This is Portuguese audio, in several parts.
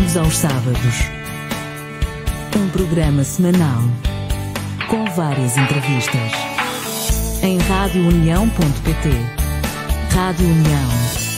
Domingos aos sábados. Um programa semanal com várias entrevistas. Em radiounião.pt. Rádio União,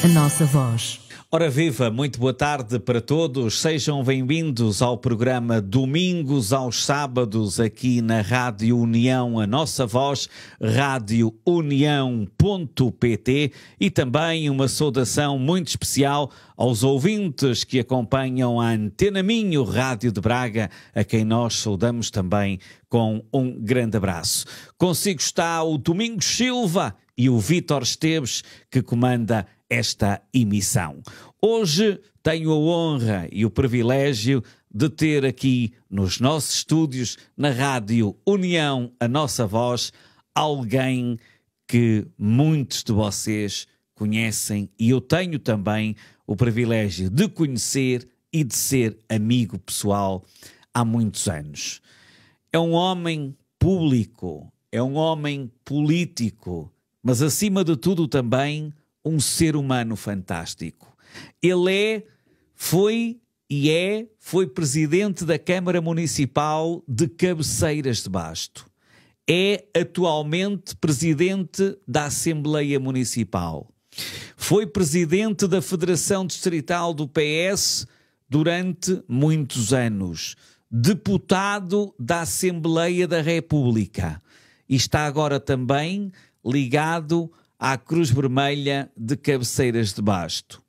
a nossa voz. Ora viva, muito boa tarde para todos, sejam bem-vindos ao programa Domingos aos Sábados aqui na Rádio União, a nossa voz, radiounião.pt, e também uma saudação muito especial aos ouvintes que acompanham a Antena Minho Rádio de Braga, a quem nós saudamos também com um grande abraço. Consigo está o Domingos Silva e o Vítor Esteves, que comanda esta emissão. Hoje tenho a honra e o privilégio de ter aqui nos nossos estúdios, na Rádio União, a nossa voz, alguém que muitos de vocês conhecem e eu tenho também o privilégio de conhecer e de ser amigo pessoal há muitos anos. É um homem público, é um homem político, mas acima de tudo também um ser humano fantástico. Ele foi presidente da Câmara Municipal de Cabeceiras de Basto. É atualmente presidente da Assembleia Municipal. Foi presidente da Federação Distrital do PS durante muitos anos. Deputado da Assembleia da República. E está agora também ligado à Cruz Vermelha de Cabeceiras de Basto.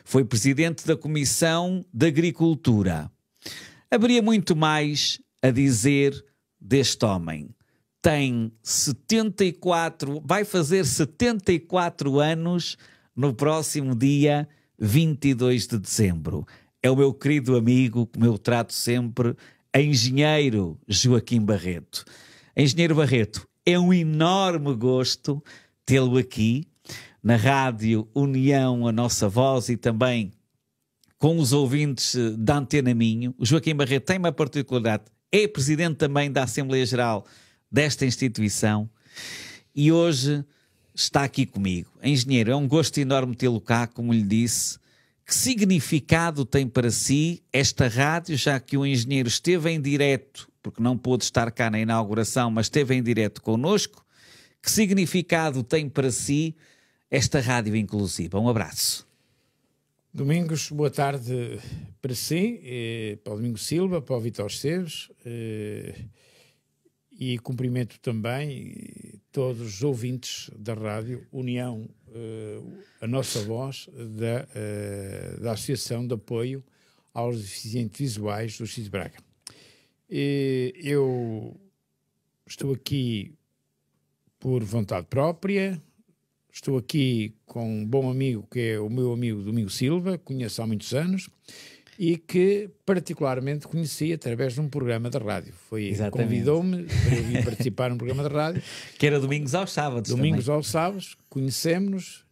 Foi presidente da Comissão de Agricultura. Haveria muito mais a dizer deste homem. Tem 74, vai fazer 74 anos no próximo dia 22 de dezembro. É o meu querido amigo, como eu trato sempre, engenheiro Joaquim Barreto. Engenheiro Barreto, é um enorme gosto tê-lo aqui na Rádio União, a nossa voz, e também com os ouvintes da Antena Minho. O Joaquim Barreto tem uma particularidade, é presidente também da Assembleia Geral desta instituição e hoje está aqui comigo. Engenheiro, é um gosto enorme tê-lo cá, como lhe disse. Que significado tem para si esta rádio, já que o engenheiro esteve em direto, porque não pôde estar cá na inauguração, mas esteve em direto connosco? Que significado tem para si esta rádio inclusiva? Um abraço. Domingos, boa tarde para si, para o Domingos Silva, para o Vítor Esteves, e cumprimento também todos os ouvintes da Rádio União, a nossa voz, da Associação de Apoio aos Deficientes Visuais do Distrito de Braga. Eu estou aqui por vontade própria, estou aqui com um bom amigo que é o meu amigo Domingos Silva, que conheço há muitos anos e que particularmente conheci através de um programa da rádio. Convidou-me para eu vir participar num programa da rádio. Que era Domingos aos Sábados. Domingos também. Aos Sábados, conhecemos-nos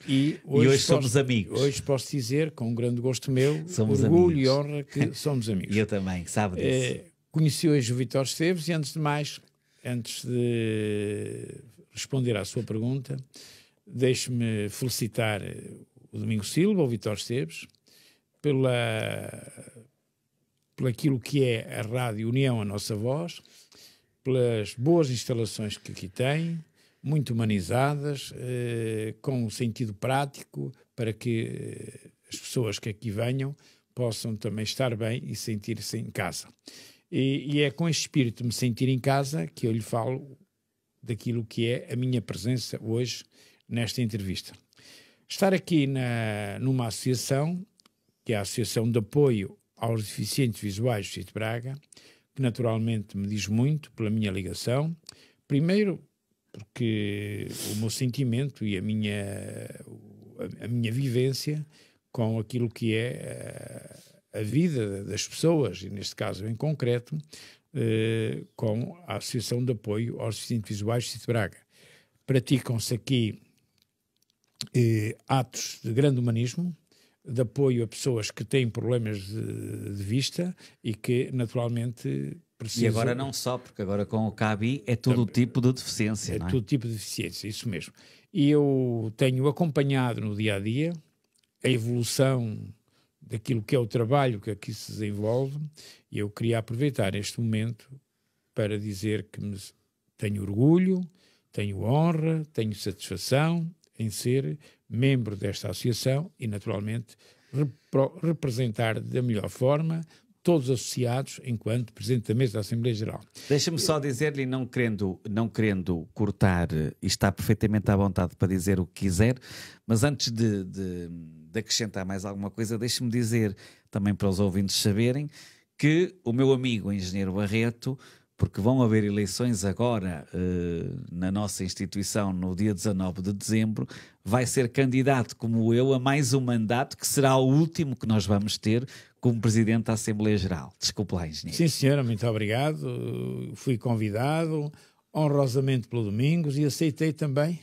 e hoje somos amigos. Hoje posso dizer, com um grande gosto meu, somos orgulho amigos. E honra que somos amigos. E eu também, sabe disso. Conheci hoje o Vítor Esteves e antes de mais, antes de responder à sua pergunta, deixe-me felicitar o Domingos Silva, o Vítor Esteves, por aquilo que é a Rádio União, a nossa voz, pelas boas instalações que aqui tem, muito humanizadas, com um sentido prático, para que as pessoas que aqui venham possam também estar bem e sentir-se em casa. E é com este espírito de me sentir em casa que eu lhe falo daquilo que é a minha presença hoje nesta entrevista. Estar aqui numa associação, que é a Associação de Apoio aos Deficientes Visuais do Distrito de Braga, que naturalmente me diz muito pela minha ligação. Primeiro, porque o meu sentimento e a minha vivência com aquilo que é a vida das pessoas, e neste caso em concreto, com a Associação de Apoio aos Deficientes Visuais do Distrito de Braga. Praticam-se aqui atos de grande humanismo, de apoio a pessoas que têm problemas de vista e que naturalmente precisam... E agora não só, porque agora com o CABI é todo tipo de deficiência, é não é? todo tipo de deficiência, isso mesmo. E eu tenho acompanhado no dia-a-dia a evolução daquilo que é o trabalho que aqui se desenvolve, e eu queria aproveitar este momento para dizer que tenho orgulho, tenho honra, tenho satisfação em ser membro desta associação e, naturalmente, representar da melhor forma todos os associados enquanto Presidente da Mesa da Assembleia Geral. Deixa-me só dizer-lhe, não querendo cortar, e está perfeitamente à vontade para dizer o que quiser, mas antes de acrescentar mais alguma coisa, deixe-me dizer também para os ouvintes saberem que o meu amigo, o Engenheiro Barreto, porque vão haver eleições agora na nossa instituição no dia 19 de dezembro, vai ser candidato como eu a mais um mandato que será o último que nós vamos ter como Presidente da Assembleia Geral. Desculpe lá, Engenheiro. Sim, senhora, muito obrigado. Fui convidado honrosamente pelo Domingos e aceitei também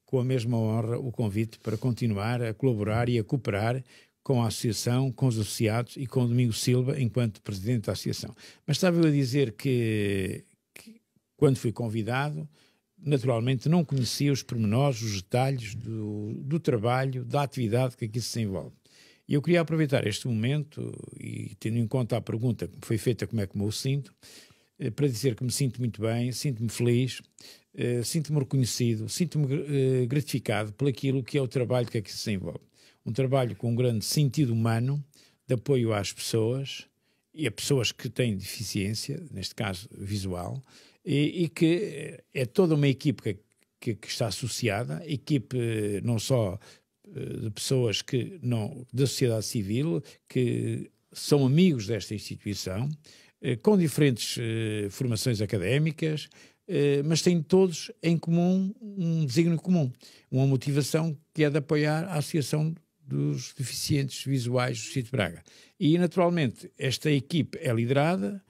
com a mesma honra o convite para continuar a colaborar e a cooperar com a Associação, com os associados e com o Domingos Silva enquanto Presidente da Associação. Mas estava eu a dizer que quando fui convidado, naturalmente não conhecia os pormenores, os detalhes do trabalho, da atividade que aqui se desenvolve. E eu queria aproveitar este momento, e tendo em conta a pergunta que foi feita, como é que me sinto, para dizer que me sinto muito bem, sinto-me feliz, sinto-me reconhecido, sinto-me gratificado por aquilo que é o trabalho que aqui se desenvolve. Um trabalho com um grande sentido humano, de apoio às pessoas, e a pessoas que têm deficiência, neste caso visual, e que é toda uma equipe que está associada, equipe não só de pessoas da sociedade civil, que são amigos desta instituição, com diferentes formações académicas, mas têm todos em comum um desígnio comum, uma motivação que é de apoiar a Associação dos Deficientes Visuais do Distrito de Braga. E, naturalmente, esta equipe é liderada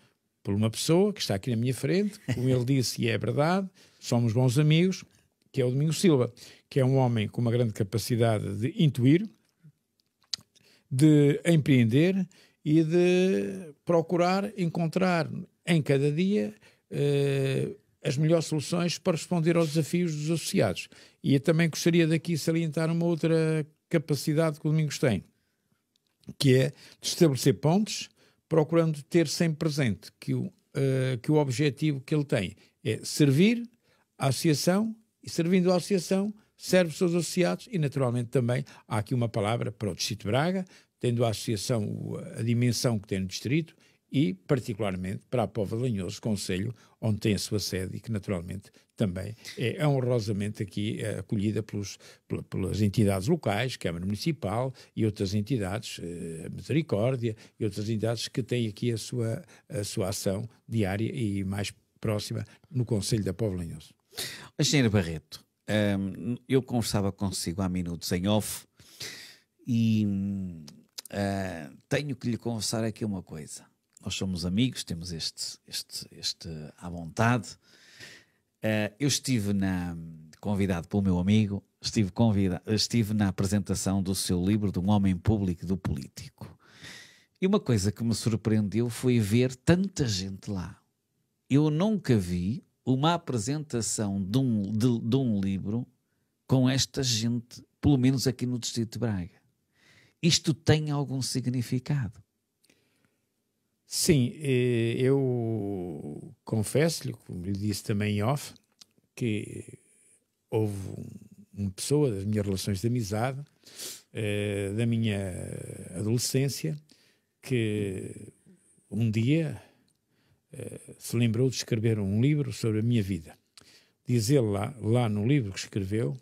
por uma pessoa que está aqui na minha frente, como ele disse, e é verdade, somos bons amigos, que é o Domingos Silva, que é um homem com uma grande capacidade de intuir, de empreender e de procurar encontrar em cada dia as melhores soluções para responder aos desafios dos associados. E eu também gostaria daqui salientar uma outra capacidade que o Domingos tem, que é de estabelecer pontes, procurando ter sempre presente que o objetivo que ele tem é servir a associação, e servindo a associação serve os seus associados e, naturalmente, também há aqui uma palavra para o Distrito de Braga, tendo a associação a dimensão que tem no Distrito e, particularmente, para a Póvoa de Lanhoso, concelho, onde tem a sua sede e que, naturalmente, também é honrosamente aqui acolhida pelas entidades locais, Câmara Municipal e outras entidades, Misericórdia e outras entidades que têm aqui a sua ação diária e mais próxima no concelho da Póvoa de Lanhoso. Engenheiro Barreto, eu conversava consigo há minutos em off e tenho que lhe confessar aqui uma coisa. Nós somos amigos, temos este à vontade. Eu estive convidado pelo meu amigo, estive na apresentação do seu livro de Um Homem Público e do Político. E uma coisa que me surpreendeu foi ver tanta gente lá. Eu nunca vi uma apresentação de um livro com esta gente, pelo menos aqui no Distrito de Braga. Isto tem algum significado? Sim, eu confesso-lhe, como lhe disse também em off, que houve uma pessoa das minhas relações de amizade, da minha adolescência, que um dia se lembrou de escrever um livro sobre a minha vida. Diz ele lá no livro que escreveu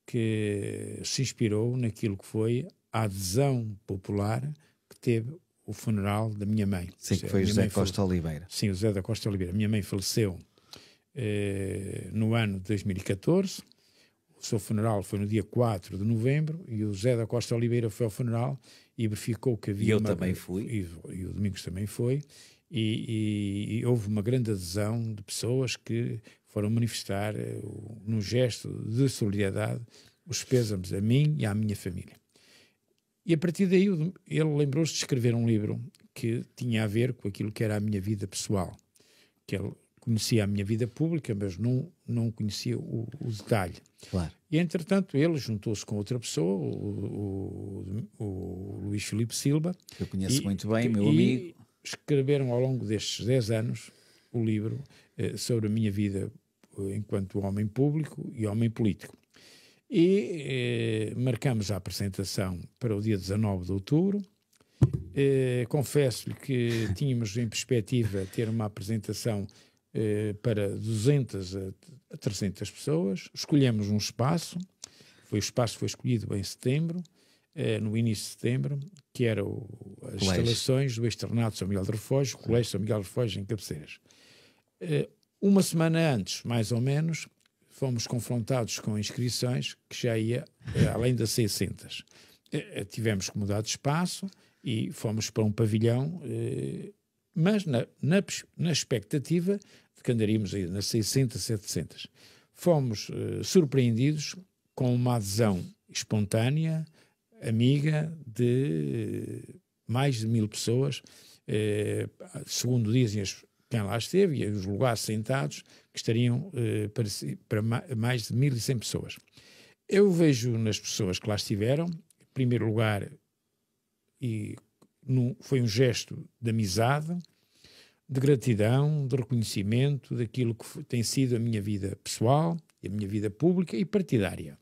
que se inspirou naquilo que foi a adesão popular que teve o funeral da minha mãe. Sim, que foi o José Costa Oliveira. Sim, o José da Costa Oliveira. Minha mãe faleceu no ano de 2014. O seu funeral foi no dia 4 de novembro e o José da Costa Oliveira foi ao funeral e verificou que havia... E eu também fui. E o Domingos também foi. E houve uma grande adesão de pessoas que foram manifestar, num gesto de solidariedade, os pêsames a mim e à minha família. E a partir daí ele lembrou-se de escrever um livro que tinha a ver com aquilo que era a minha vida pessoal, que ele conhecia a minha vida pública, mas não conhecia o detalhe. Claro. E, entretanto, ele juntou-se com outra pessoa, o Luís Filipe Silva. Eu conheço muito bem, meu amigo. Escreveram ao longo destes 10 anos o livro sobre a minha vida enquanto homem público e homem político. E marcamos a apresentação para o dia 19 de outubro. Confesso-lhe que tínhamos em perspectiva ter uma apresentação para 200 a 300 pessoas. Escolhemos um espaço. O espaço foi escolhido em setembro, no início de setembro, que eram as instalações do Externato São Miguel de Refogio, o Colégio São Miguel de Refogio, em Cabeceiras. Uma semana antes, mais ou menos, fomos confrontados com inscrições que já ia além das 600. Tivemos que mudar de espaço e fomos para um pavilhão, mas na expectativa de que andaríamos aí nas 600, 700. Fomos surpreendidos com uma adesão espontânea, amiga, de mais de 1000 pessoas, segundo dizem quem lá esteve, e os lugares sentados, que estariam para mais de 1100 pessoas. Eu vejo nas pessoas que lá estiveram, em primeiro lugar, foi um gesto de amizade, de gratidão, de reconhecimento daquilo que tem sido a minha vida pessoal, a minha vida pública e partidária.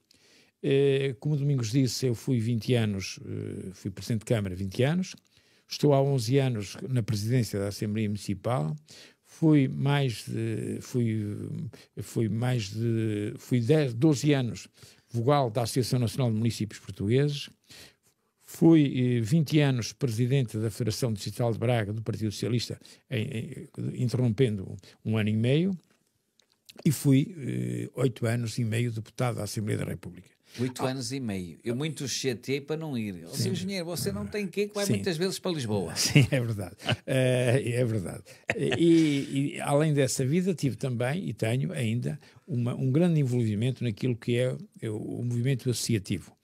Como o Domingos disse, eu fui 20 anos, fui Presidente de Câmara 20 anos, estou há 11 anos na presidência da Assembleia Municipal, fui 12 anos vogal da Associação Nacional de Municípios Portugueses, fui 20 anos presidente da Federação Distrital de Braga do Partido Socialista, interrompendo um ano e meio, e fui 8 anos e meio deputado da Assembleia da República. 8 anos e meio. Eu muito chateei para não ir. Ó, seu engenheiro, você não tem que vai muitas vezes para Lisboa. Sim, é verdade. É verdade. E além dessa vida, tive também, e tenho ainda, um grande envolvimento naquilo que é o movimento associativo.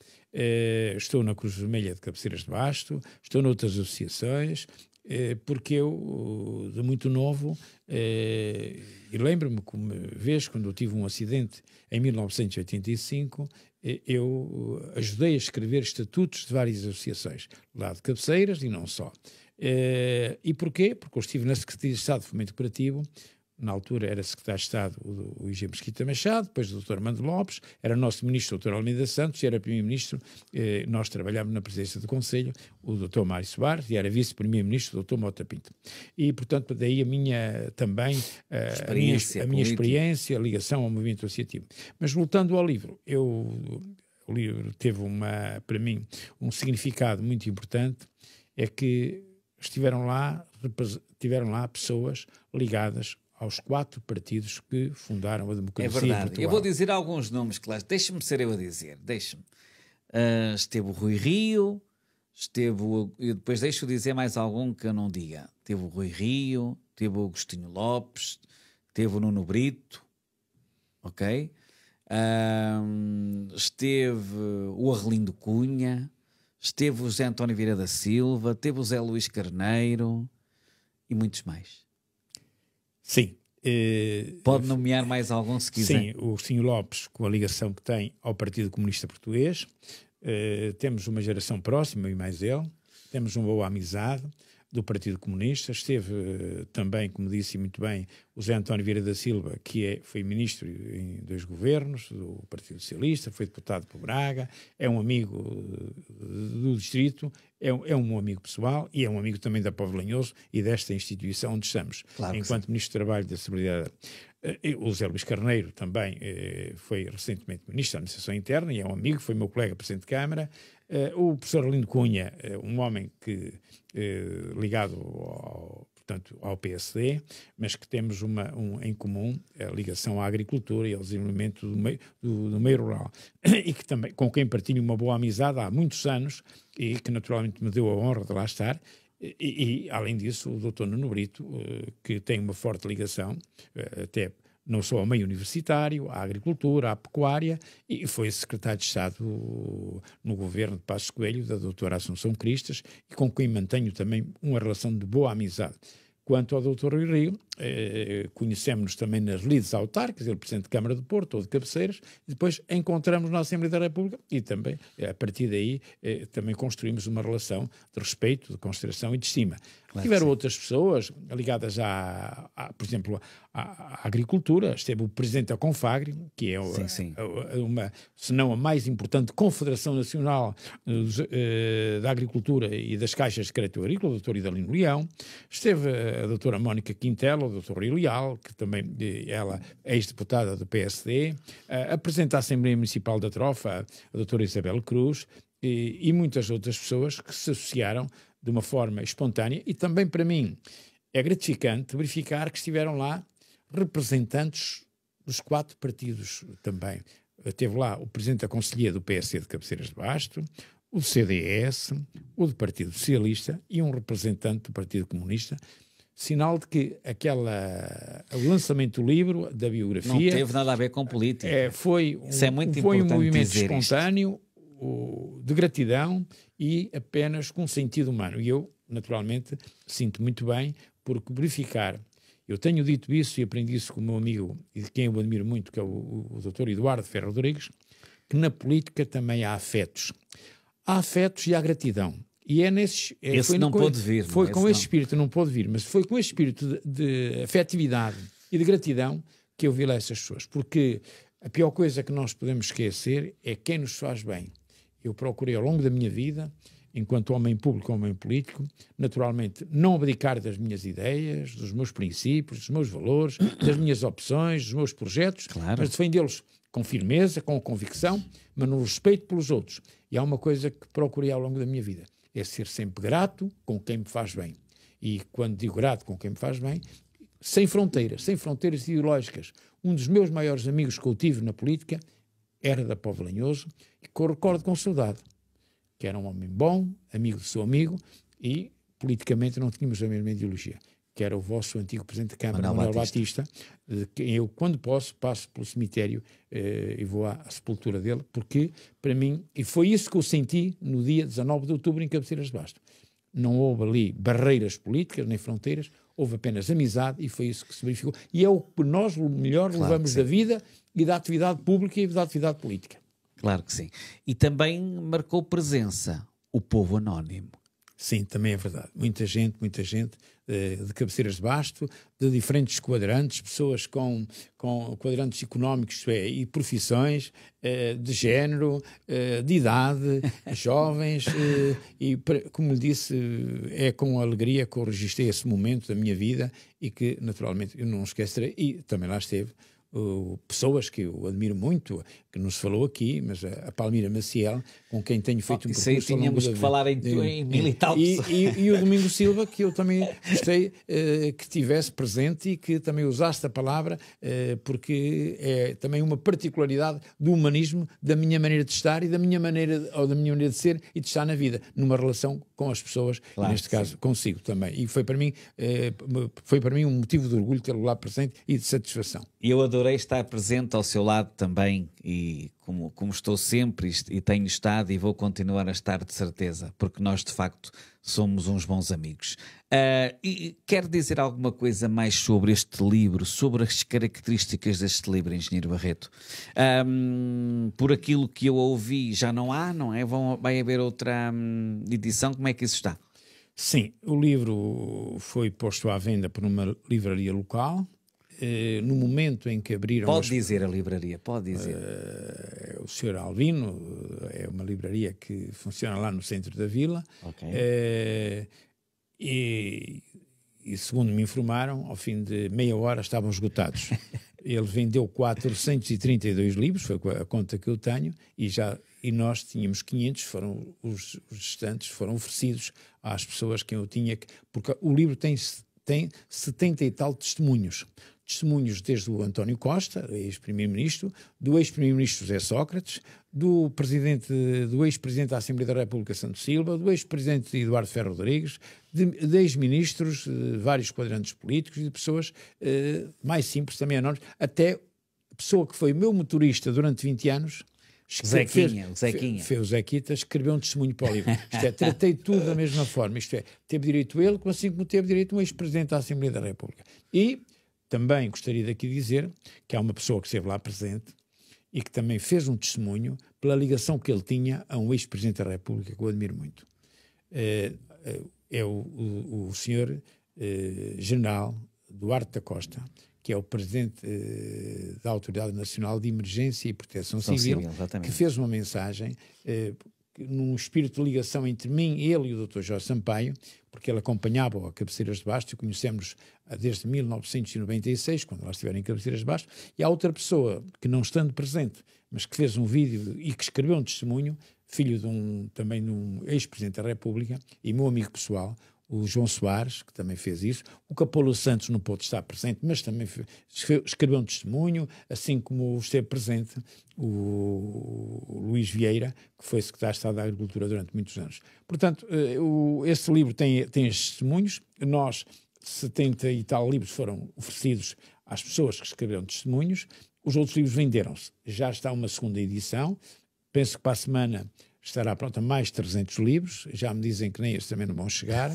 Estou na Cruz Vermelha de Cabeceiras de Basto, estou noutras associações, porque eu, de muito novo, e lembro-me que uma vez, quando eu tive um acidente em 1985, eu ajudei a escrever estatutos de várias associações, lá de Cabeceiras e não só. E porquê? Porque eu estive na Secretaria de Estado de Fomento Cooperativo, na altura era secretário de Estado o IG Mesquita Machado, depois o Dr. Armando Lopes, era nosso ministro o Dr. Almeida Santos, e era primeiro-ministro, nós trabalhámos na presidência do Conselho, o Dr. Mário Soares, e era vice-primeiro-ministro o Dr. Mota Pinto. E, portanto, daí a minha experiência, a ligação ao movimento associativo. Mas voltando ao livro, o livro teve para mim um significado muito importante, é que tiveram lá pessoas ligadas aos 4 partidos que fundaram a democracia. É verdade. Em Portugal. Eu vou dizer alguns nomes, claro. Deixa-me ser eu a dizer. Deixa-me. Esteve o Rui Rio, e depois deixo dizer mais algum que eu não diga. Teve o Rui Rio, teve o Agostinho Lopes, teve o Nuno Brito, ok? Esteve o Arlindo Cunha, esteve o José António Vieira da Silva, teve o Zé Luís Carneiro e muitos mais. Sim. Pode nomear mais algum se quiser. Sim, o Agostinho Lopes, com a ligação que tem ao Partido Comunista Português. Temos uma geração próxima, e mais ele. Temos uma boa amizade do Partido Comunista. Esteve também, como disse muito bem, o Zé António Vieira da Silva, que foi ministro em 2 governos do Partido Socialista, foi deputado por Braga, é um amigo do distrito, é um amigo pessoal e é um amigo também da Povo Lanhoso e desta instituição onde estamos. Claro, enquanto Ministro do Trabalho e da Solidariedade. O Zé Luís Carneiro também foi recentemente Ministro da Administração Interna e é um amigo, foi meu colega Presidente de Câmara. O professor Arlindo Cunha, um homem ligado ao PSD, mas que temos em comum a ligação à agricultura e ao desenvolvimento do meio rural, e que também, com quem partilho uma boa amizade há muitos anos e que naturalmente me deu a honra de lá estar. E além disso, o Dr. Nuno Brito, que tem uma forte ligação, até não só ao meio universitário, à agricultura, à pecuária, e foi secretário de Estado no governo de Passos Coelho, da doutora Assunção Cristas, e com quem mantenho também uma relação de boa amizade. Quanto ao Dr. Rui Rio, conhecemos-nos também nas lides autárquicas, ele Presidente de Câmara de Porto ou de Cabeceiras, e depois encontramos na Assembleia da República e também, a partir daí, também construímos uma relação de respeito, de consideração e de estima. Claro. Tiveram outras pessoas ligadas por exemplo, à agricultura. Esteve o Presidente da Confagri, que é uma, se não a mais importante Confederação Nacional da Agricultura e das Caixas de Crédito Agrícola, o Dr. Idalino Leão. Esteve a doutora Mónica Quintela, o Dr. Rui Leal, que também ela é ex-deputada do PSD, a Presidente da Assembleia Municipal da Trofa, a doutora Isabel Cruz, e muitas outras pessoas que se associaram de uma forma espontânea. E também para mim é gratificante verificar que estiveram lá representantes dos 4 partidos também. Esteve lá o Presidente da Conselhia do PSD de Cabeceiras de Basto, o do CDS, o do Partido Socialista e um representante do Partido Comunista, sinal de que o lançamento do livro, da biografia... Não teve nada a ver com política. Foi um movimento espontâneo, de gratidão e apenas com sentido humano. E eu, naturalmente, sinto muito bem, porque verificar... Eu tenho dito isso e aprendi isso com o meu amigo, e de quem eu admiro muito, que é o Dr. Eduardo Ferro Rodrigues, que na política também há afetos. Há afetos e há gratidão. E é nesses... Esse não pôde vir. Foi com esse espírito, não pôde vir, mas foi com esse espírito de afetividade e de gratidão que eu vi lá essas pessoas. Porque a pior coisa que nós podemos esquecer é quem nos faz bem. Eu procurei ao longo da minha vida, enquanto homem público, homem político, naturalmente não abdicar das minhas ideias, dos meus princípios, dos meus valores, das minhas opções, dos meus projetos, claro, mas defendê-los com firmeza, com convicção, mas no respeito pelos outros. E há uma coisa que procurei ao longo da minha vida, é ser sempre grato com quem me faz bem. E quando digo grato com quem me faz bem, sem fronteiras ideológicas. Um dos meus maiores amigos que eu tive na política era da Póvoa de Lanhoso, e que eu recordo com saudade, que era um homem bom, amigo do seu amigo, e politicamente não tínhamos a mesma ideologia, que era o vosso antigo Presidente de Câmara, Manuel Batista, de quem eu, quando posso, passo pelo cemitério e vou à sepultura dele, porque, para mim, e foi isso que eu senti no dia 19 de outubro em Cabeceiras de Basto. Não houve ali barreiras políticas, nem fronteiras, houve apenas amizade, e foi isso que se verificou. E é o que nós melhor levamos da vida e da atividade pública e da atividade política. Claro que sim. E também marcou presença o povo anónimo. Sim, também é verdade. Muita gente de Cabeceiras de Basto, de diferentes quadrantes, pessoas com quadrantes económicos e profissões, de género, de idade, jovens, e como lhe disse, é com alegria que eu registrei esse momento da minha vida e que, naturalmente, eu não esquecerei. E também lá esteve pessoas que eu admiro muito, que nos falou aqui, mas a Palmira Maciel, com quem tenho feito um percurso. Isso aí tínhamos que falar em mil e tal. E o Domingos Silva, que eu também gostei que tivesse presente e que também usasse a palavra, porque é também uma particularidade do humanismo, da minha maneira de estar e da minha maneira de ser e de estar na vida, numa relação com as pessoas, claro, e neste caso consigo também. E foi para mim um motivo de orgulho tê-lo lá presente e de satisfação. E eu adorei estar presente ao seu lado também, e como estou sempre e tenho estado e vou continuar a estar, de certeza, porque nós de facto somos uns bons amigos. E quer dizer alguma coisa mais sobre este livro, sobre as características deste livro, Engenheiro Barreto? Por aquilo que eu ouvi, já não há, não é? Vai haver outra edição, como é que isso está? Sim, o livro foi posto à venda por uma livraria local. No momento em que abriram... Pode dizer a livraria, pode dizer. O Sr. Albino, é uma livraria que funciona lá no centro da vila. Okay. E segundo me informaram, ao fim de meia hora estavam esgotados. Ele vendeu 432 livros, foi a conta que eu tenho, e nós tínhamos 500, os restantes foram oferecidos às pessoas que eu tinha, porque o livro tem 70 e tal testemunhos desde o António Costa, ex-primeiro-ministro, do ex-primeiro-ministro José Sócrates, do ex-presidente da Assembleia da República Santos Silva, do ex-presidente Eduardo Ferro Rodrigues, de ex-ministros, de vários quadrantes políticos e de pessoas mais simples, também anónimas, até a pessoa que foi meu motorista durante 20 anos, Zequinha. Fez o Zequita, escreveu um testemunho para o livro. Isto é, tratei tudo da mesma forma. Isto é, teve direito ele, assim como teve direito um ex-presidente da Assembleia da República. E também gostaria daqui de dizer que há uma pessoa que esteve lá presente e que também fez um testemunho pela ligação que ele tinha a um ex-presidente da República, que eu admiro muito. É o senhor general Duarte da Costa, que é o presidente da Autoridade Nacional de Emergência e Proteção Civil, que fez uma mensagem num espírito de ligação entre mim, ele e o Dr. Jorge Sampaio, porque ele acompanhava-o a Cabeceiras de Basto, e conhecemos desde 1996, quando lá estiveram em Cabeceiras de Basto, e há outra pessoa que, não estando presente, mas que fez um vídeo e que escreveu um testemunho, filho também de um ex-presidente da República e meu amigo pessoal, o João Soares, que também fez isso. O Capolo Santos não pôde estar presente, mas também escreveu um testemunho, assim como esteve presente o Luís Vieira, que foi secretário de Estado da Agricultura durante muitos anos. Portanto, esse livro tem estes testemunhos. Nós, 70 e tal livros foram oferecidos às pessoas que escreveram testemunhos. Os outros livros venderam-se. Já está uma segunda edição. Penso que para a semana estará pronta mais 300 livros. Já me dizem que nem estes também não vão chegar.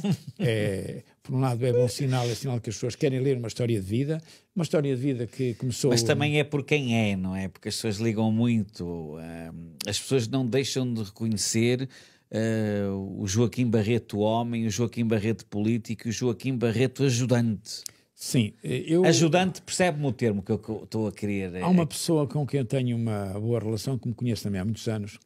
Por um lado é bom sinal, é sinal que as pessoas querem ler uma história de vida que começou... Mas também é por quem é, não é? Porque as pessoas ligam muito, as pessoas não deixam de reconhecer o Joaquim Barreto homem, o Joaquim Barreto político e o Joaquim Barreto ajudante. Sim, Ajudante, percebe-me o termo que eu estou a querer... Há uma pessoa com quem eu tenho uma boa relação, que me conhece também há muitos anos,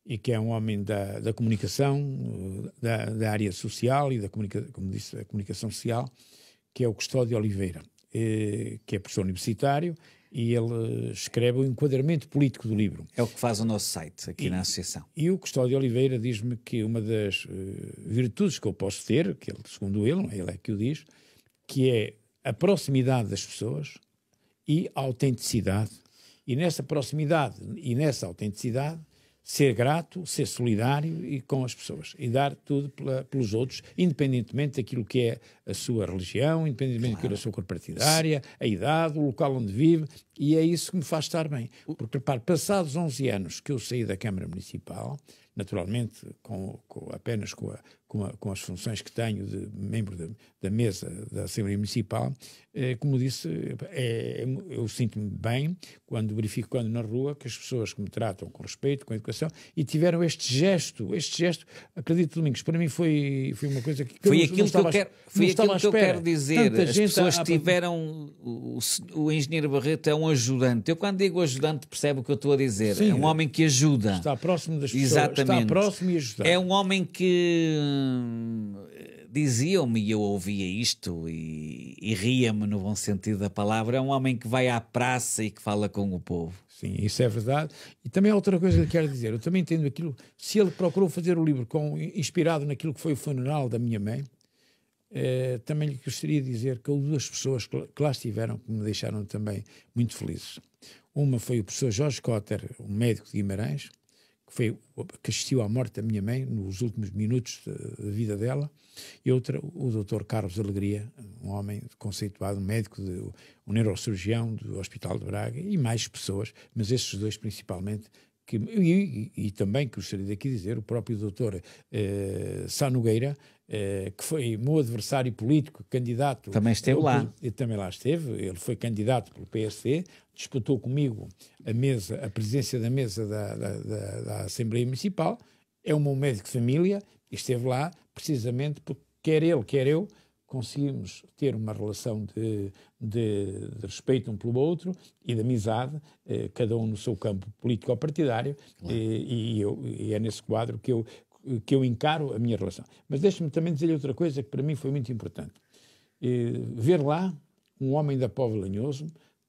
e que é um homem da comunicação, da área social e como disse, da comunicação social, que é o Custódio Oliveira, que é professor universitário, e ele escreve o enquadramento político do livro. É o que faz o nosso site aqui na Associação. E o Custódio Oliveira diz-me que uma das virtudes que eu posso ter, que ele, segundo ele é que o diz, que é a proximidade das pessoas e a autenticidade. E nessa proximidade e nessa autenticidade, ser grato, ser solidário e com as pessoas. E dar tudo pelos outros, independentemente daquilo que é a sua religião, independentemente daquilo que é a sua cor partidária, a idade, o local onde vive. E é isso que me faz estar bem. Porque, repare, passados 11 anos que eu saí da Câmara Municipal, naturalmente apenas com as funções que tenho de membro da mesa da Assembleia Municipal, como disse, eu sinto-me bem quando verifico quando na rua que as pessoas que me tratam com respeito, com educação, e tiveram este gesto, acredito, Domingos, para mim foi uma coisa que foi aquilo que eu quero dizer. As pessoas tiveram o engenheiro Barreto é um ajudante. Eu quando digo ajudante percebo o que eu estou a dizer. Sim, é um homem que ajuda. Está próximo das pessoas. Exatamente. Está próximo e ajudar. É um homem que diziam-me, e eu ouvia isto e ria-me no bom sentido da palavra, é um homem que vai à praça e que fala com o povo. Sim, isso é verdade. E também há outra coisa que eu quero dizer. Eu também entendo aquilo. Se ele procurou fazer o livro inspirado naquilo que foi o funeral da minha mãe, também lhe gostaria de dizer que houve duas pessoas que lá estiveram que me deixaram também muito felizes. Uma foi o professor Jorge Cotter, um médico de Guimarães, que assistiu à morte da minha mãe nos últimos minutos da vida dela, e outra, o Dr. Carlos Alegria, um homem conceituado, um médico, um neurocirurgião do Hospital de Braga, e mais pessoas, mas estes dois principalmente, e também, que gostaria de aqui dizer, o próprio Dr. Sá Nogueira, que foi meu adversário político, candidato... Também esteve lá. Também lá esteve, ele foi candidato pelo PSD, disputou comigo a presidência da mesa da Assembleia Municipal, é um meu médico de família, e esteve lá precisamente porque quer ele, quer eu, conseguimos ter uma relação de respeito um pelo outro e de amizade, cada um no seu campo político ou partidário, claro. E é nesse quadro que eu encaro a minha relação. Mas deixe-me também dizer-lhe outra coisa que para mim foi muito importante. Ver lá um homem da Póvoa de Lanhoso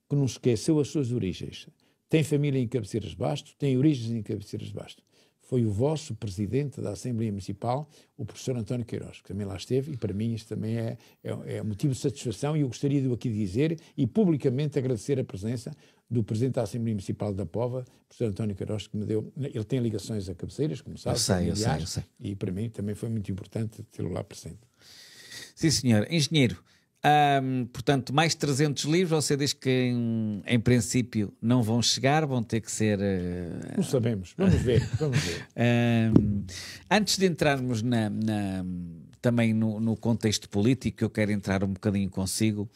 que não esqueceu as suas origens. Tem família em Cabeceiras de Basto, tem origens em Cabeceiras de Basto. Foi o vosso presidente da Assembleia Municipal, o professor António Queiroz, que também lá esteve, e para mim isto também é motivo de satisfação, e eu gostaria de aqui dizer e publicamente agradecer a presença do presidente da Assembleia Municipal da Póvoa, professor António Queiroz, que me deu... Ele tem ligações a Cabeceiras, como sabe. Eu sei. E para mim também foi muito importante tê-lo lá presente. Sim, senhor. Engenheiro, Portanto, mais 300 livros, você diz que em princípio não vão chegar, vão ter que ser... Não sabemos, vamos ver. Antes de entrarmos também no contexto político, eu quero entrar um bocadinho consigo.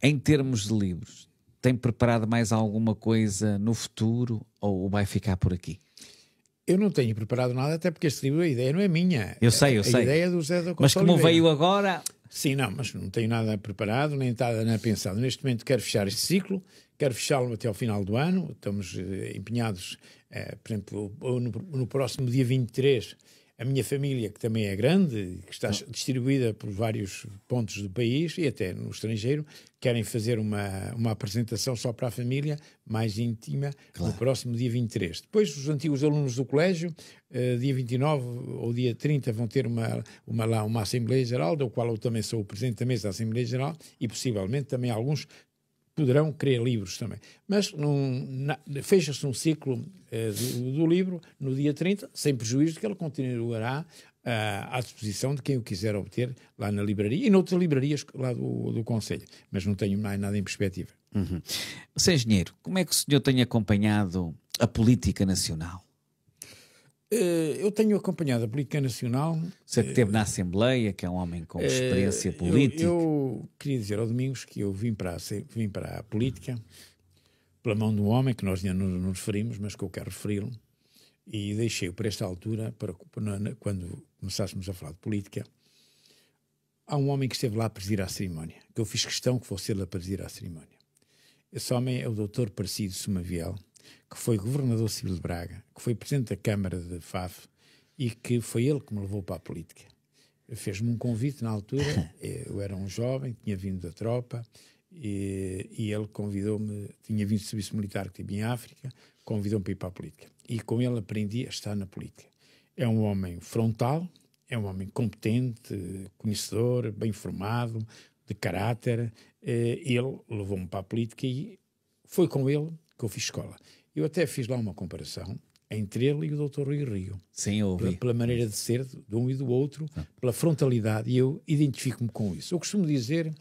Em termos de livros, tem preparado mais alguma coisa no futuro ou vai ficar por aqui? Eu não tenho preparado nada, até porque este livro, a ideia não é minha. Eu sei. A ideia é do José da Costa Mas como Oliveira. veio agora... Sim, não, mas não tenho nada preparado, nem nada pensado. Neste momento quero fechar este ciclo, quero fechá-lo até ao final do ano. Estamos empenhados, por exemplo, no próximo dia 23, a minha família, que também é grande, que está distribuída por vários pontos do país e até no estrangeiro, querem fazer uma apresentação só para a família, mais íntima, no próximo dia 23. Depois, os antigos alunos do colégio, dia 29 ou dia 30, vão ter uma Assembleia Geral, da qual eu também sou o presidente da mesa da Assembleia Geral, e possivelmente também alguns poderão querer livros também. Mas fecha-se um ciclo do livro no dia 30, sem prejuízo de que ele continuará à disposição de quem o quiser obter lá na livraria e noutras livrarias lá do Conselho. Mas não tenho mais nada em perspectiva. Sr. Engenheiro, como é que o senhor tem acompanhado a política nacional? Eu tenho acompanhado a política nacional. Você que esteve na Assembleia, que é um homem com experiência política. Eu queria dizer ao Domingos que eu vim para a política pela mão de um homem que nós ainda não nos referimos, mas que eu quero referi-lo, e deixei-o para esta altura, quando começássemos a falar de política. Há um homem que esteve lá a presidir a cerimónia, que eu fiz questão que fosse ele a presidir a cerimónia. Esse homem é o Dr. Parecido Sumaviel, que foi governador civil de Braga, que foi presidente da Câmara de Faf e que foi ele que me levou para a política. Fez-me um convite na altura, eu era um jovem, tinha vindo da tropa e ele convidou-me, tinha vindo de serviço militar que tive em África, convidou-me para ir para a política. E com ele aprendi a estar na política. É um homem frontal, é um homem competente, conhecedor, bem formado, de caráter. Ele levou-me para a política e foi com ele que eu fiz escola. Eu até fiz lá uma comparação entre ele e o Dr. Rui Rio. Sim, eu ouvi. Pela maneira de ser de um e do outro, pela frontalidade, e eu identifico-me com isso. Eu costumo dizer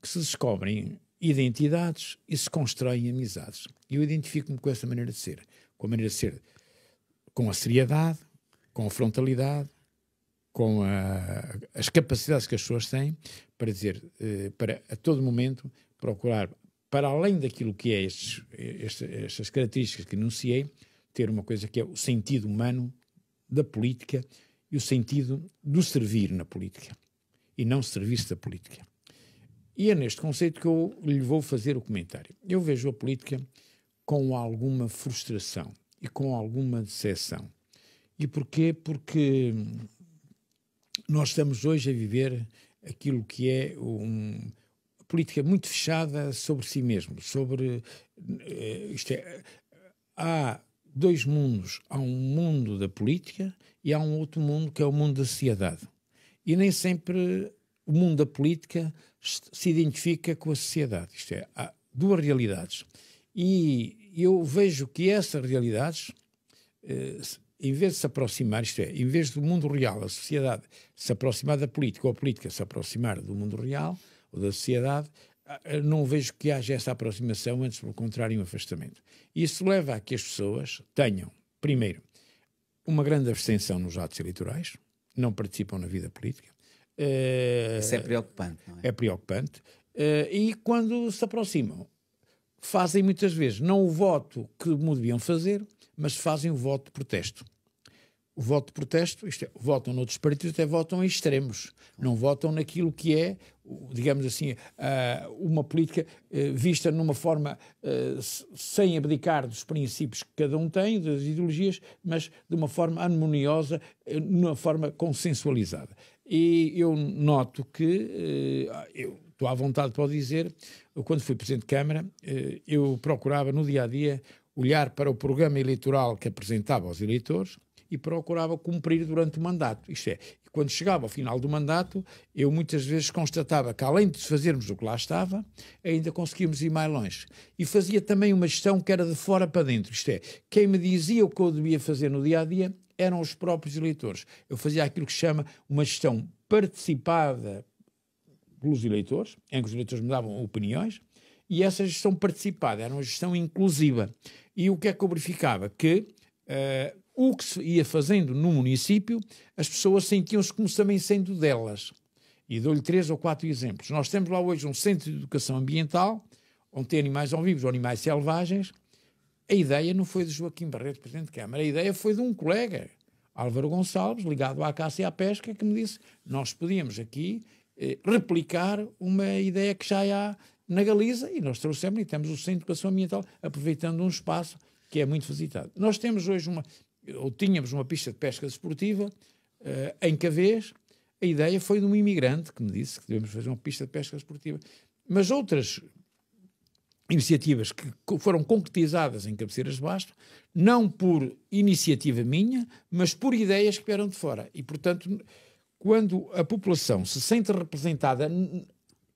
que se descobrem identidades e se constroem amizades. E eu identifico-me com essa maneira de ser. Com a maneira de ser com a seriedade, com a frontalidade, com as capacidades que as pessoas têm para dizer, para a todo momento procurar, para além daquilo que é estas características que enunciei, ter uma coisa que é o sentido humano da política e o sentido do servir na política e não serviço da política. E é neste conceito que eu lhe vou fazer o comentário. Eu vejo a política com alguma frustração e com alguma decepção. E porquê? Porque nós estamos hoje a viver aquilo que é a política muito fechada sobre si mesmo, sobre há dois mundos, há um mundo da política e há um outro mundo que é o mundo da sociedade. E nem sempre o mundo da política se identifica com a sociedade. Isto é, há duas realidades. E eu vejo que essas realidades, em vez de se aproximar, isto é, em vez do mundo real, a sociedade se aproximar da política ou a política se aproximar do mundo real ou da sociedade, não vejo que haja essa aproximação, antes, pelo contrário, um afastamento. Isso leva a que as pessoas tenham, primeiro, uma grande abstenção nos atos eleitorais, não participam na vida política. Isso é preocupante, não é? É preocupante. E quando se aproximam, fazem muitas vezes não o voto que deviam fazer, mas fazem o voto de protesto. O voto de protesto, isto é, votam noutros partidos, até votam em extremos. Não votam naquilo que é, digamos assim, uma política vista numa forma sem abdicar dos princípios que cada um tem, das ideologias, mas de uma forma harmoniosa, numa forma consensualizada. E eu noto que, eu estou à vontade para dizer, quando fui Presidente de Câmara, eu procurava no dia-a-dia olhar para o programa eleitoral que apresentava aos eleitores e procurava cumprir durante o mandato. Isto é, quando chegava ao final do mandato, eu muitas vezes constatava que, além de fazermos o que lá estava, ainda conseguíamos ir mais longe. E fazia também uma gestão que era de fora para dentro. Isto é, quem me dizia o que eu devia fazer no dia-a-dia, eram os próprios eleitores. Eu fazia aquilo que se chama uma gestão participada pelos eleitores, em que os eleitores me davam opiniões, e essa gestão participada era uma gestão inclusiva. E o que é que eu verificava? Que o que se ia fazendo no município, as pessoas sentiam-se como também sendo delas. E dou-lhe 3 ou 4 exemplos. Nós temos lá hoje um centro de educação ambiental, onde tem animais ao vivo ou animais selvagens. A ideia não foi de Joaquim Barreto, Presidente de Câmara, a ideia foi de um colega, Álvaro Gonçalves, ligado à caça e à pesca, que me disse nós podíamos aqui replicar uma ideia que já há na Galiza, e nós trouxemos e temos o Centro de Educação Ambiental, aproveitando um espaço que é muito visitado. Nós temos hoje tínhamos uma pista de pesca desportiva em Cavés. A ideia foi de um imigrante que me disse que devemos fazer uma pista de pesca desportiva. Mas outras iniciativas que foram concretizadas em Cabeceiras de Basto, não por iniciativa minha, mas por ideias que vieram de fora. E, portanto, quando a população se sente representada,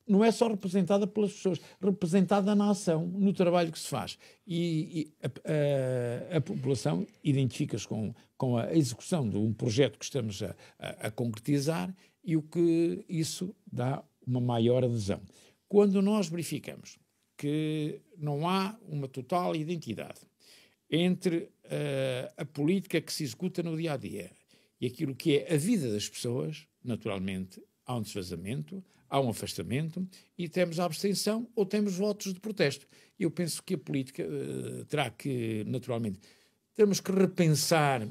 não é só representada pelas pessoas, representada na ação, no trabalho que se faz. E a população identifica-se com a execução de um projeto que estamos a concretizar, e o que isso dá uma maior adesão. Quando nós verificamos que não há uma total identidade entre a política que se executa no dia-a-dia e aquilo que é a vida das pessoas, naturalmente há um desfazamento, há um afastamento, e temos a abstenção ou temos votos de protesto. Eu penso que a política terá que, naturalmente, temos que repensar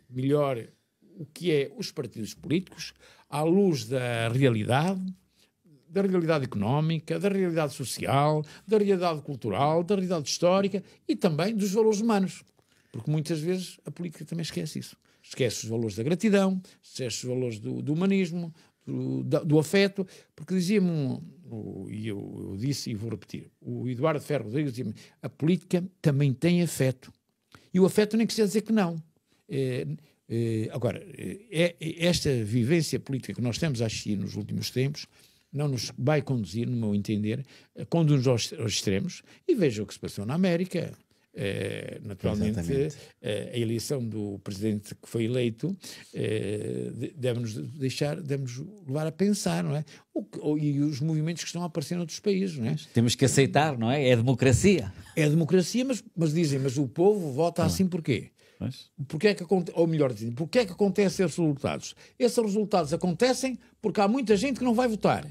melhor o que é os partidos políticos à luz da realidade económica, da realidade social, da realidade cultural, da realidade histórica e também dos valores humanos. Porque muitas vezes a política também esquece isso. Esquece os valores da gratidão, esquece os valores do humanismo, do afeto, porque dizia-me, e eu disse e vou repetir, o Eduardo Ferro Rodrigues dizia-me, a política também tem afeto. E o afeto nem quer dizer que não. Agora, esta vivência política que nós temos a assistir nos últimos tempos não nos vai conduzir, no meu entender, conduz aos extremos, e veja o que se passou na América. Naturalmente, a eleição do presidente que foi eleito deve-nos levar a pensar, não é? E os movimentos que estão a aparecer noutros países, não é? Temos que aceitar, não é? É democracia. É democracia, mas dizem, mas o povo vota assim porquê? Porque é que, ou melhor dizendo, porque é que acontecem esses resultados? Esses resultados acontecem porque há muita gente que não vai votar.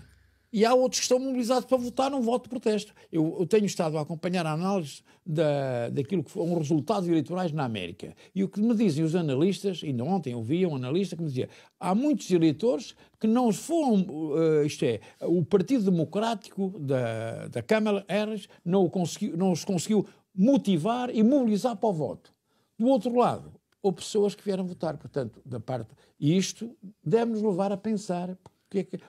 E há outros que estão mobilizados para votar num voto de protesto. Eu tenho estado a acompanhar a análise daquilo que foram resultados eleitorais na América. E o que me dizem os analistas, ainda ontem eu vi um analista que me dizia, há muitos eleitores que não foram, o Partido Democrático da Kamala Harris não os conseguiu motivar e mobilizar para o voto. Do outro lado, houve pessoas que vieram votar, portanto, e isto deve-nos levar a pensar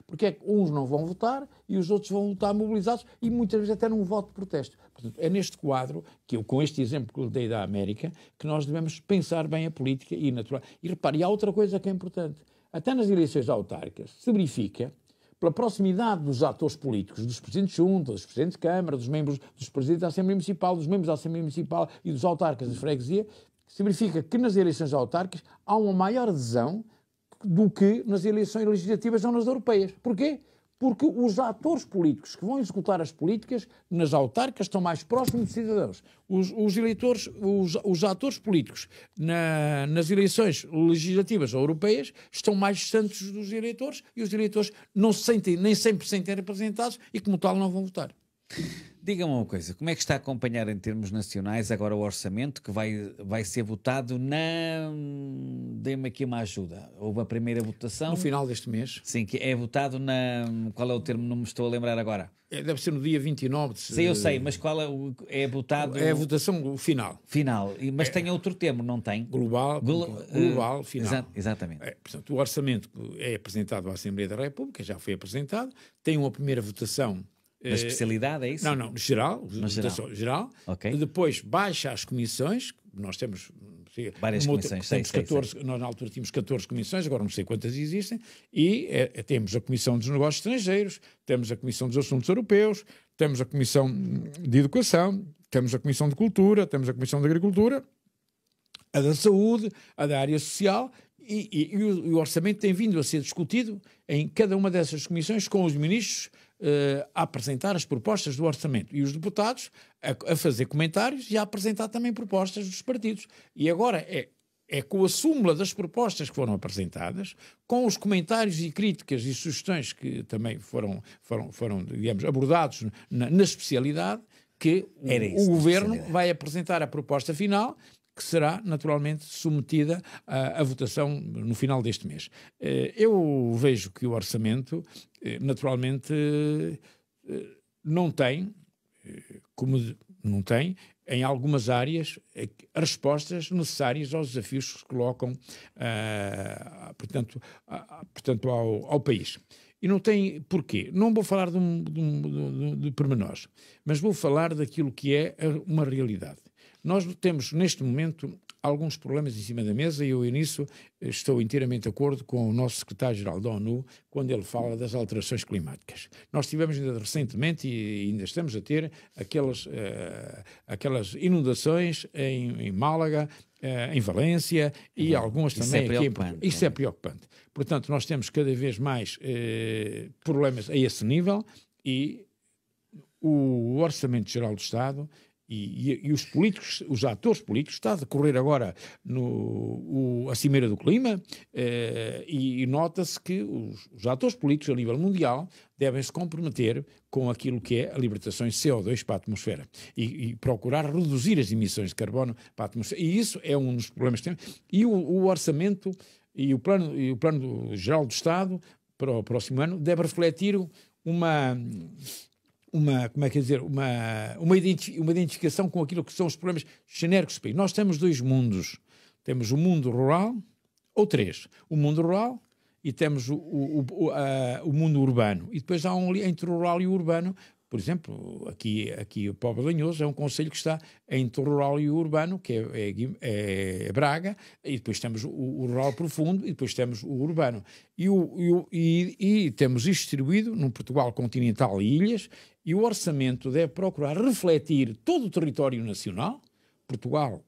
porque é que uns não vão votar e os outros vão votar mobilizados e muitas vezes até num voto de protesto. Portanto, é neste quadro, que eu com este exemplo que eu dei da América, que nós devemos pensar bem a política e natural. E repare, e há outra coisa que é importante. Até nas eleições autárquicas se verifica, pela proximidade dos atores políticos, dos presidentes de junta, dos presidentes de Câmara, dos presidentes da Assembleia Municipal, dos membros da Assembleia Municipal e dos autarcas de freguesia, se verifica que nas eleições autárquicas há uma maior adesão do que nas eleições legislativas ou nas europeias. Porquê? Porque os atores políticos que vão executar as políticas nas autárquicas estão mais próximos dos cidadãos. Os eleitores, os atores políticos nas eleições legislativas ou europeias estão mais distantes dos eleitores e os eleitores não se sentem nem 100% representados e, como tal, não vão votar. Diga-me uma coisa, como é que está a acompanhar em termos nacionais agora o orçamento que vai ser votado Dê-me aqui uma ajuda. Houve a primeira votação. No final deste mês. Sim, que é votado Qual é o termo? Não me estou a lembrar agora. Deve ser no dia 29 de... Sim, eu sei, mas qual é votado... É a votação final. Final, mas tem outro termo, não tem? Global, final. Exatamente. Portanto, o orçamento é apresentado à Assembleia da República, já foi apresentado, tem uma primeira votação... Na especialidade, é isso? Não, geral. Okay. Depois baixa às comissões, nós temos várias comissões, nós na altura tínhamos 14 comissões, agora não sei quantas existem, e temos a Comissão dos Negócios Estrangeiros, temos a Comissão dos Assuntos Europeus, temos a Comissão de Educação, temos a Comissão de Cultura, temos a Comissão de Agricultura, a da saúde, a da área social, e o orçamento tem vindo a ser discutido em cada uma dessas comissões com os ministros a apresentar as propostas do orçamento e os deputados a fazer comentários e a apresentar também propostas dos partidos. E agora é com a súmula das propostas que foram apresentadas, com os comentários e críticas e sugestões que também foram digamos, abordados na especialidade, que o Governo vai apresentar a proposta final, que será naturalmente submetida à votação no final deste mês. Eu vejo que o orçamento, naturalmente, não tem, não tem, em algumas áreas, as respostas necessárias aos desafios que se colocam, portanto ao país. E não tem porquê. Não vou falar de pormenores, mas vou falar daquilo que é uma realidade. Nós temos, neste momento, alguns problemas em cima da mesa, e eu nisso estou inteiramente de acordo com o nosso secretário-geral da ONU, quando ele fala das alterações climáticas. Nós tivemos ainda recentemente, e ainda estamos a ter, aquelas inundações em Málaga, em Valência, e algumas também aqui em Portugal. Isso é preocupante. Portanto, nós temos cada vez mais problemas a esse nível, e o Orçamento Geral do Estado e os políticos, os atores políticos, está a decorrer agora a Cimeira do Clima, e nota-se que os atores políticos a nível mundial devem se comprometer com aquilo que é a libertação de CO2 para a atmosfera e procurar reduzir as emissões de carbono para a atmosfera. E isso é um dos problemas que temos. E o orçamento e o plano geral do Estado para o próximo ano deve refletir uma identificação com aquilo que são os problemas genéricos do país. Nós temos dois mundos. Temos o mundo rural, ou três. O mundo rural e temos o mundo urbano. E depois há entre o rural e o urbano. Por exemplo, aqui o Póvoa de Lanhoso é um concelho que está entre o rural e o urbano, que é Braga, e depois temos o rural profundo, e depois temos o urbano. E temos isto distribuído num Portugal continental e ilhas, e o orçamento deve procurar refletir todo o território nacional, Portugal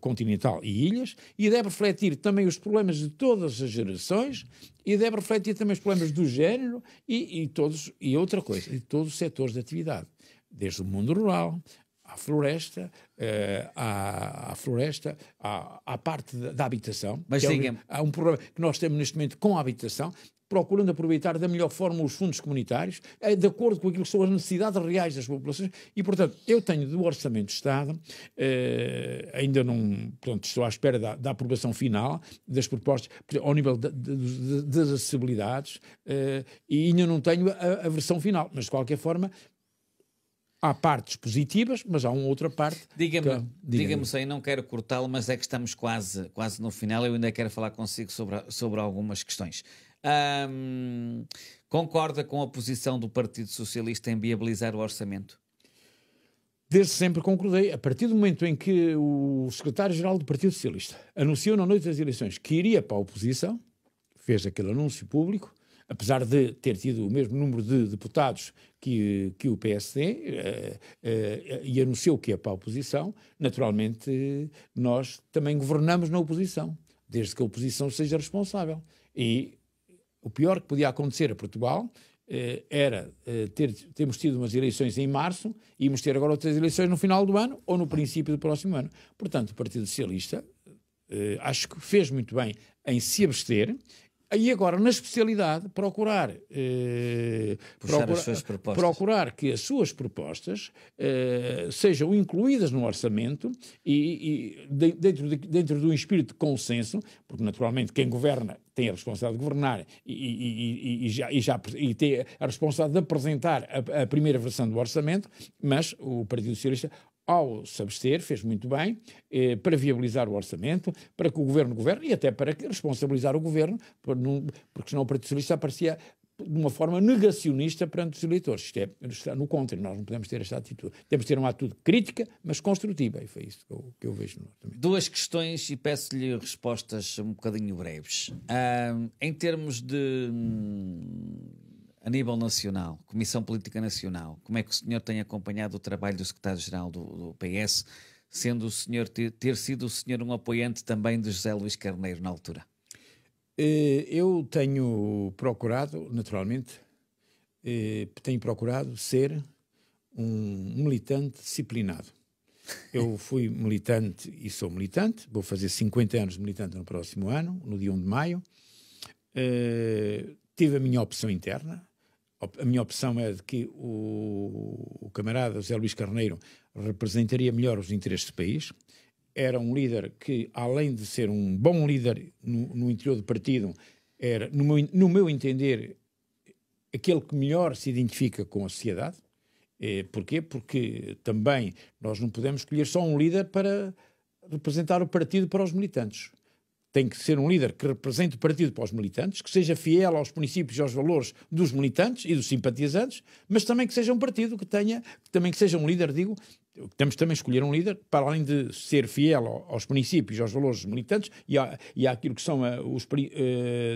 continental e ilhas, e deve refletir também os problemas de todas as gerações, e deve refletir também os problemas do género e outra coisa, de todos os setores de atividade, desde o mundo rural, à floresta, à parte da habitação. Mas há um problema que nós temos neste momento com a habitação, procurando aproveitar da melhor forma os fundos comunitários, de acordo com aquilo que são as necessidades reais das populações, e, portanto, eu tenho do Orçamento de Estado, ainda não, portanto, estou à espera da aprovação final das propostas, ao nível das acessibilidades, e ainda não tenho a versão final, mas, de qualquer forma, há partes positivas, mas há uma outra parte... Diga-me só, não quero cortá-lo, mas é que estamos quase no final, eu ainda quero falar consigo sobre algumas questões. Concorda com a posição do Partido Socialista em viabilizar o orçamento? Desde sempre concordei. A partir do momento em que o secretário-geral do Partido Socialista anunciou na noite das eleições que iria para a oposição, fez aquele anúncio público, apesar de ter tido o mesmo número de deputados que o PSD, e anunciou que ia para a oposição, naturalmente nós também governamos na oposição, desde que a oposição seja responsável. E o pior que podia acontecer a Portugal era termos tido umas eleições em março e íamos ter agora outras eleições no final do ano ou no princípio do próximo ano. Portanto, o Partido Socialista acho que fez muito bem em se abster e agora, na especialidade, procurar que as suas propostas sejam incluídas no orçamento e dentro de um espírito de consenso, porque naturalmente quem governa tem a responsabilidade de governar e tem a responsabilidade de apresentar a primeira versão do orçamento, mas o Partido Socialista, ao se abster, fez muito bem para viabilizar o orçamento, para que o Governo governe e até para responsabilizar o Governo, porque senão o Partido Socialista aparecia de uma forma negacionista perante os eleitores. Isto está no contra, nós não podemos ter esta atitude. Temos de ter uma atitude crítica, mas construtiva, e foi isso que eu vejo no orçamento. Duas questões e peço-lhe respostas um bocadinho breves. Em termos de... a nível nacional, Comissão Política Nacional, como é que o senhor tem acompanhado o trabalho do secretário-geral do PS? sendo o senhor, ter sido o senhor um apoiante também de José Luís Carneiro na altura? Eu tenho procurado, naturalmente, ser um militante disciplinado. Eu fui militante e sou militante, vou fazer 50 anos de militante no próximo ano, no dia 1 de maio. Tive a minha opção interna. A minha opção é de que o camarada José Luís Carneiro representaria melhor os interesses do país. Era um líder que, além de ser um bom líder no interior do partido, era, no meu entender, aquele que melhor se identifica com a sociedade. Porquê? Porque também nós não podemos escolher só um líder para representar o partido para os militantes. Tem que ser um líder que represente o partido para os militantes, que seja fiel aos princípios e aos valores dos militantes e dos simpatizantes, mas também que seja um partido que seja um líder, temos também escolher um líder, para além de ser fiel aos princípios e aos valores dos militantes e àquilo que são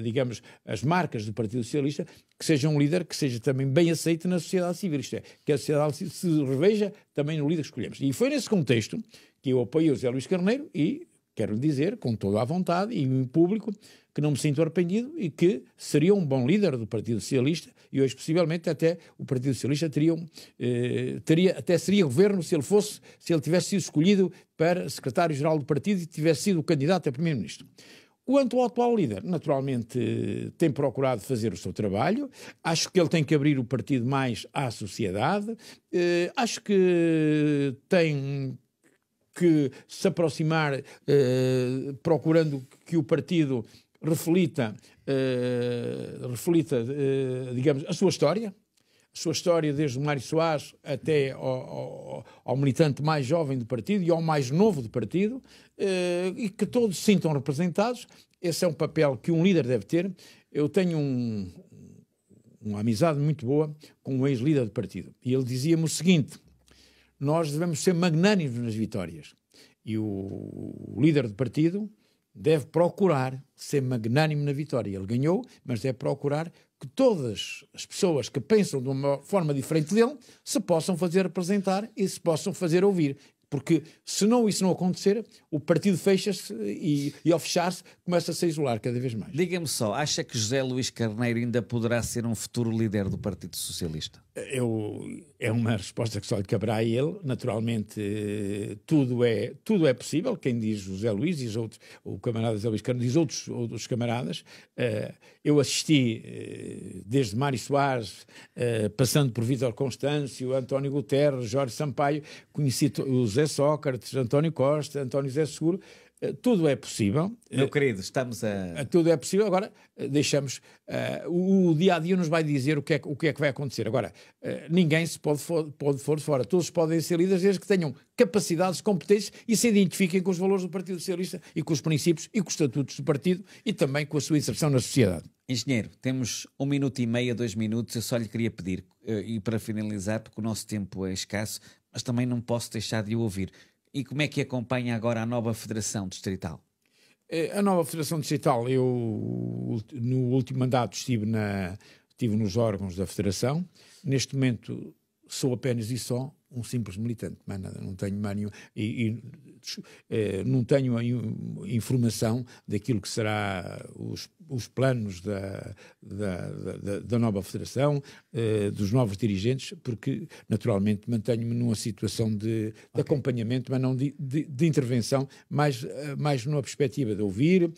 digamos, as marcas do Partido Socialista, que seja um líder que seja também bem aceito na sociedade civil, isto é, que a sociedade se reveja também no líder que escolhemos. E foi nesse contexto que eu apoiei o José Luís Carneiro e quero lhe dizer, com toda a vontade e em público, que não me sinto arrependido e que seria um bom líder do Partido Socialista e hoje, possivelmente, até o Partido Socialista até seria governo se ele tivesse sido escolhido para secretário-geral do partido e tivesse sido o candidato a primeiro-ministro. Quanto ao atual líder, naturalmente tem procurado fazer o seu trabalho, acho que ele tem que abrir o partido mais à sociedade, acho que tem que se aproximar, procurando que o partido reflita, digamos, a sua história desde o Mário Soares até ao militante mais jovem do partido e ao mais novo do partido, e que todos se sintam representados. Esse é um papel que um líder deve ter. Eu tenho uma amizade muito boa com um ex-líder do partido, e ele dizia-me o seguinte: nós devemos ser magnânimos nas vitórias. E o líder do partido deve procurar ser magnânimo na vitória. Ele ganhou, mas deve procurar que todas as pessoas que pensam de uma forma diferente dele se possam fazer representar e se possam fazer ouvir. Porque se isso não acontecer, o partido fecha-se e ao fechar-se começa-se a isolar cada vez mais. Diga-me só, acha que José Luís Carneiro ainda poderá ser um futuro líder do Partido Socialista? É uma resposta que só lhe caberá a ele. Naturalmente, tudo é possível. Quem diz José Luís, diz outros, o camarada José Luís Carneiro, diz outros camaradas. Eu assisti desde Mário Soares, passando por Vítor Constâncio, António Guterres, Jorge Sampaio, conheci o José Sócrates, António Costa, António José Seguro. Tudo é possível. Meu querido, estamos tudo é possível. Agora, deixamos... o dia-a-dia nos vai dizer o que é que vai acontecer. Agora, ninguém se pode pôr de fora. Todos podem ser líderes desde que tenham capacidades, competências e se identifiquem com os valores do Partido Socialista e com os princípios e com os estatutos do partido e também com a sua inserção na sociedade. Engenheiro, temos 1 minuto e meio, 2 minutos. Eu só lhe queria pedir, e para finalizar, porque o nosso tempo é escasso, mas também não posso deixar de o ouvir. E como é que acompanha agora a nova Federação Distrital? A nova Federação Distrital, eu no último mandato estive nos órgãos da Federação. Neste momento sou apenas e só um simples militante, mas nada, não tenho mais nenhum, não tenho informação daquilo que será os planos da nova federação, dos novos dirigentes, porque naturalmente mantenho-me numa situação de acompanhamento, mas não de intervenção, mais numa perspectiva de ouvir,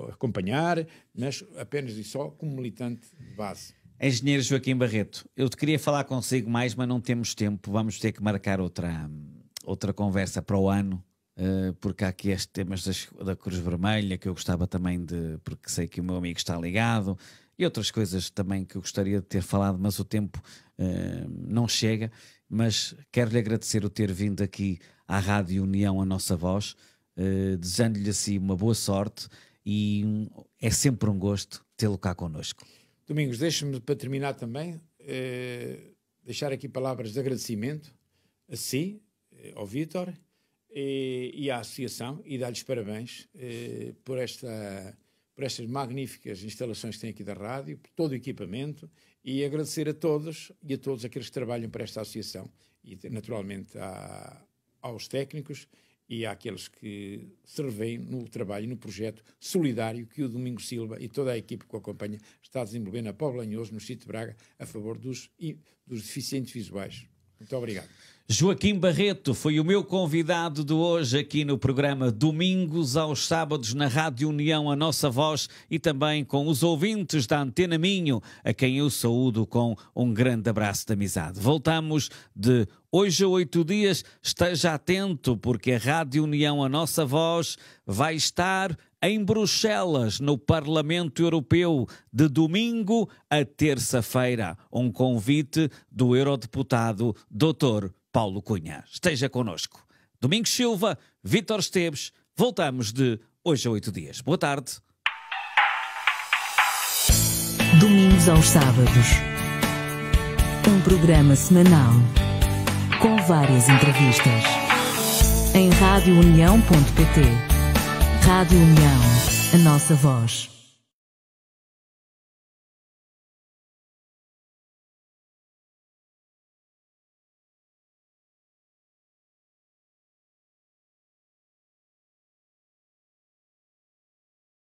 acompanhar, mas apenas e só como militante de base. Engenheiro Joaquim Barreto, eu te queria falar consigo mais, mas não temos tempo. Vamos ter que marcar outra conversa para o ano, porque há aqui estes temas da Cruz Vermelha que eu gostava também porque sei que o meu amigo está ligado, e outras coisas também que eu gostaria de ter falado, mas o tempo não chega. Mas quero-lhe agradecer o ter vindo aqui à Rádio União, a nossa voz, desejando-lhe assim uma boa sorte, e é sempre um gosto tê-lo cá connosco. Domingos, deixe-me para terminar também deixar aqui palavras de agradecimento a si, ao Vítor e à associação, e dar-lhes parabéns por estas magníficas instalações que têm aqui da rádio, por todo o equipamento, e agradecer a todos e a todos aqueles que trabalham para esta associação e naturalmente aos técnicos e àqueles que se revêem no trabalho, no projeto solidário que o Domingos Silva e toda a equipe que o acompanha está a desenvolver na Póvoa de Lanhoso, no Distrito de Braga, a favor dos deficientes visuais. Muito obrigado. Joaquim Barreto foi o meu convidado de hoje aqui no programa Domingos aos Sábados na Rádio União, a nossa voz, e também com os ouvintes da Antena Minho, a quem eu saúdo com um grande abraço de amizade. Voltamos de hoje a 8 dias. Esteja atento, porque a Rádio União, a nossa voz, vai estar em Bruxelas, no Parlamento Europeu, de domingo a terça-feira. Um convite do eurodeputado Dr. Paulo Cunha. Esteja connosco. Domingos Silva, Vítor Esteves, voltamos de hoje a 8 dias. Boa tarde. Domingos aos sábados. Um programa semanal com várias entrevistas. Em radiounião.pt. Rádio União, a nossa voz.